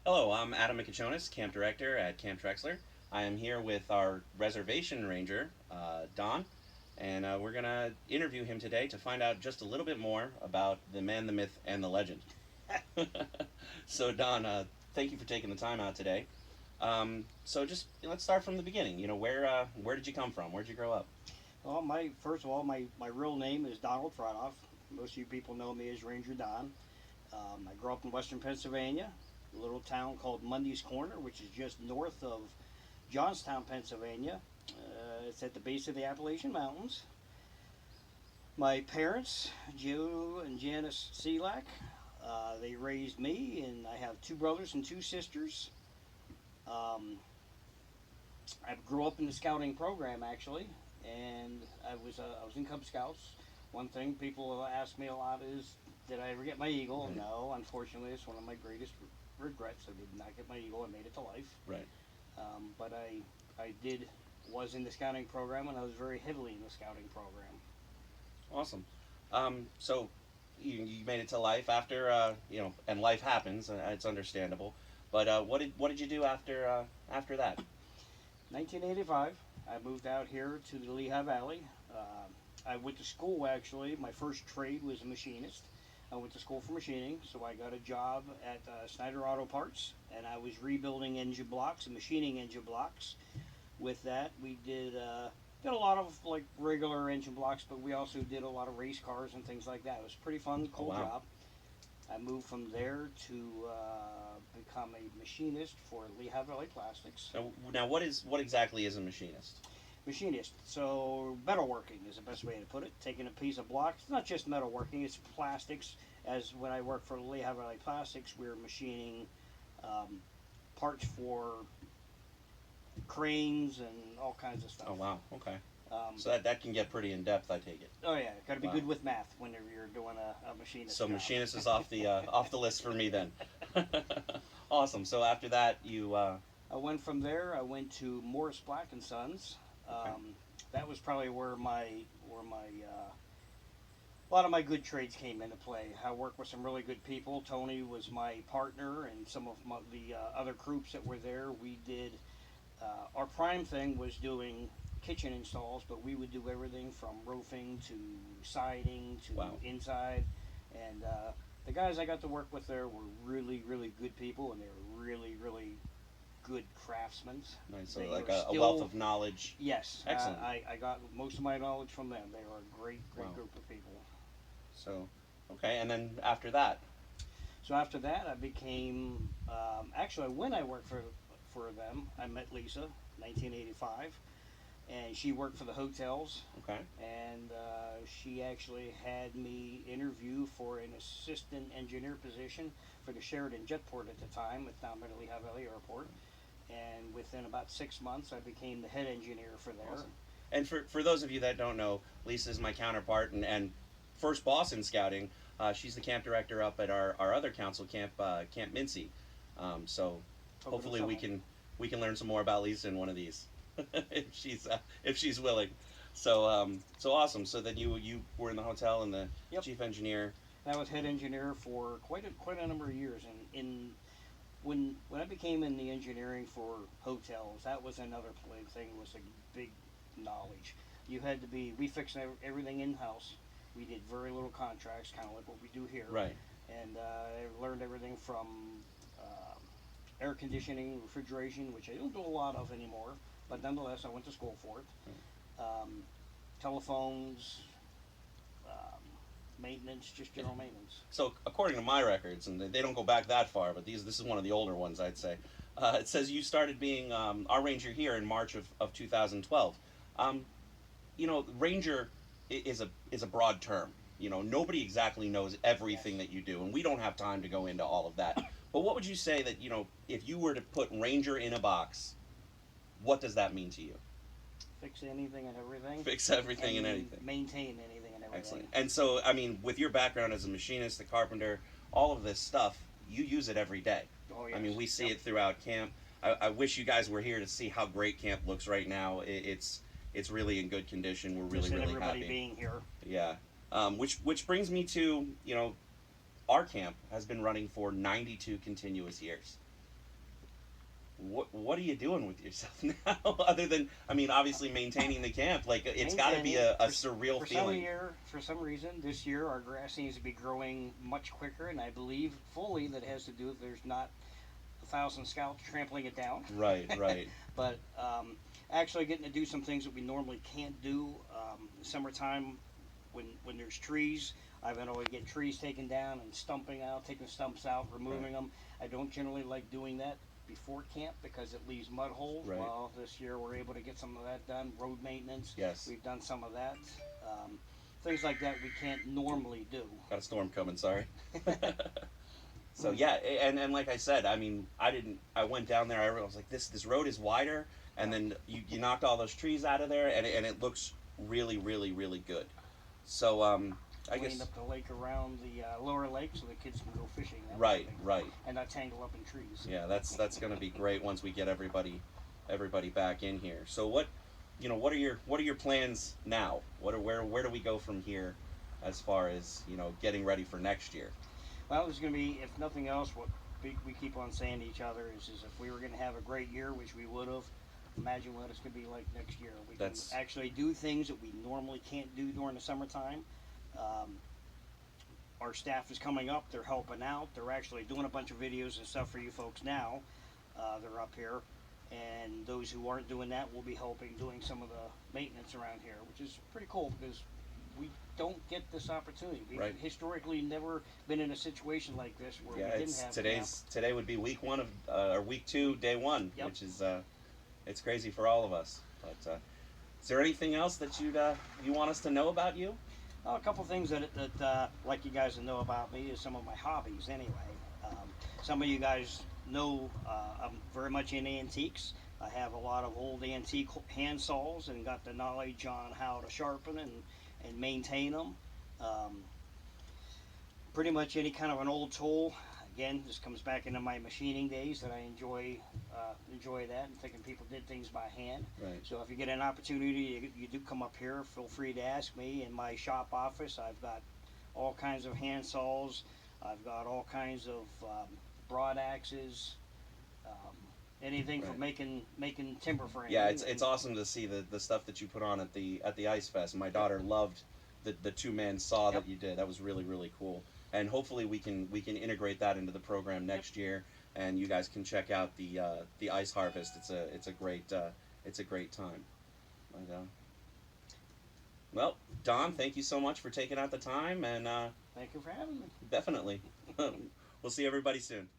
Hello, I'm Adam McIchonis, Camp Director at Camp Trexler. I am here with our Reservation Ranger, Don, and we're going to interview him today to find out just a little bit more about the man, the myth, and the legend. So, Don, thank you for taking the time out today. So, just let's start from the beginning. Where did you come from? Where did you grow up? Well, first of all, my real name is Donald Trotoff. Most of you people know me as Ranger Don. I grew up in Western Pennsylvania, a little town called Mundy's Corner, which is just north of Johnstown, Pennsylvania. It's at the base of the Appalachian Mountains. My parents, Joe and Janice Selak, they raised me, and I have two brothers and two sisters. Um, I grew up in the scouting program actually, and I was in Cub Scouts. One thing people ask me a lot is, did I ever get my eagle? Right. No, unfortunately, it's one of my greatest regrets. I did not get my eagle. I made it to life, Right. but I did was in the scouting program, and I was very heavily in the scouting program. Awesome. So, you made it to life after, and life happens. It's understandable. But what did you do after that? 1985, I moved out here to the Lehigh Valley. I went to school actually. My first trade was a machinist. I went to school for machining, so I got a job at Snyder Auto Parts, and I was rebuilding engine blocks and machining engine blocks. With that, we did a lot of like regular engine blocks, but we also did a lot of race cars and things like that. It was a pretty fun, Oh, cool wow. job. I moved from there to become a machinist for Lehigh Valley Plastics. Now, what exactly is a machinist? Machinist. So metalworking is the best way to put it. Taking a piece of block. It's not just metalworking. It's plastics. As when I worked for Lehigh Valley Plastics, we were machining um, parts for cranes and all kinds of stuff. Oh, wow. Okay. Um, So that can get pretty in depth, I take it. oh yeah, got to be Wow. good with math whenever you're doing a machinist So job. machinist is off the off the list for me then. Awesome. So after that, you I went from there. I went to Morris Black and Sons. okay. That was probably where my a lot of my good trades came into play. I worked with some really good people. Tony was my partner, and some of the other groups that were there. We did our prime thing was doing kitchen installs, but we would do everything from roofing to siding to Wow. inside. And the guys I got to work with there were really, really good people, and they were really, really good craftsmen. Nice. So They like were a wealth still of knowledge. yes. Excellent. I got most of my knowledge from them. They were a great, great Wow. group of people. So, okay. And then after that, So after that, I became actually when I worked for them, I met Lisa, 1985, and she worked for the hotels, okay. and she actually had me interview for an assistant engineer position for the Sheridan Jetport at the time, at down by the Lehigh Valley Airport. And within about 6 months, I became the head engineer for there. Awesome. And for those of you that don't know, Lisa's my counterpart and first boss in scouting. She's the camp director up at our other council camp, Camp Mincy. So Over the hopefully we summer. can learn some more about Lisa in one of these, if she's willing. So awesome. So then you were in the hotel and the Yep. chief engineer. I was head engineer for quite a number of years, and when I became in the engineering for hotels, that was another thing was a big knowledge. You had to be we fixed everything in house. We did very little contracts, kind of like what we do here. Right. And I learned everything from air conditioning, refrigeration, which I don't do a lot of anymore, but nonetheless, I went to school for it. Um, telephones, maintenance, just general maintenance. So according to my records, and they don't go back that far, but this is one of the older ones, I'd say. It says you started being our ranger here in March of 2012. Um, ranger is a broad term. Nobody exactly knows everything Yes. that you do, and we don't have time to go into all of that. But what would you say that if you were to put ranger in a box, what does that mean to you? Fix anything and everything. Fix everything and anything. Maintain anything and everything. Excellent. And so, I mean, with your background as a machinist, a carpenter, all of this stuff, you use it every day. Oh yes. I mean, we see Yep. it throughout camp. I wish you guys were here to see how great camp looks right now. It's really in good condition. We're really Just really everybody happy. being here. Yeah. Which brings me to our camp has been running for 92 continuous years. what are you doing with yourself now? Other than, I mean, obviously maintaining the camp. Like it's got to be Maintaining a surreal feeling. for some reason this year our grass seems to be growing much quicker, and I believe fully that has to do with there's not 1,000 scouts trampling it down. Right, right, But actually getting to do some things that we normally can't do. Summertime, when there's trees, I've been able to get trees taken down and stumping out, taking stumps out, removing right, them. I don't generally like doing that before camp because it leaves mud holes. right. Well, this year we're able to get some of that done. Road maintenance, Yes. we've done some of that. Um, Things like that we can't normally do. Got a storm coming. Sorry. So yeah, and like I said, I mean, I went down there. I was like, this road is wider, and then you knocked all those trees out of there, and it looks really, really, really good. So I Cleaned guess up the lake around the lower lake so the kids can go fishing. That right, way, right. and not tangle up in trees. Yeah, that's going to be great once we get everybody back in here. So what are your plans now? Where do we go from here, as far as getting ready for next year? Well, there's going to be, if nothing else, what we keep on saying to each other is if we were going to have a great year, which we would have, imagine what it's going to be like next year. We That's can actually do things that we normally can't do during the summertime. Um, our staff is coming up. They're helping out. They're actually doing a bunch of videos and stuff for you folks now. They're up here. And those who aren't doing that will be helping doing some of the maintenance around here, which is pretty cool because we don't get this opportunity. We've Right. historically never been in a situation like this where Yeah, we didn't it's have today would be week one of or week two, day one, Yep. which is it's crazy for all of us. But is there anything else that you want us to know about you? A couple things that like you guys to know about me is some of my hobbies anyway. Some of you guys know I'm very much in antiques. I have a lot of old antique hand saws and got the knowledge on how to sharpen and maintain them. Um, Pretty much any kind of an old tool. Again, this comes back into my machining days that I enjoy that and thinking people did things by hand. Right. So if you get an opportunity, you do come up here. Feel free to ask me in my shop office. I've got all kinds of hand saws. I've got all kinds of broad axes. Anything for Right. making timber framing. Yeah, it's awesome to see the stuff that you put on at the Ice Fest. My daughter loved the two-man saw Yep. that you did. That was really, really cool. And hopefully we can integrate that into the program next year, and you guys can check out the Ice Harvest. It's a great time. But, well, Don, thank you so much for taking out the time, and Thank you for having me. definitely we'll see everybody soon.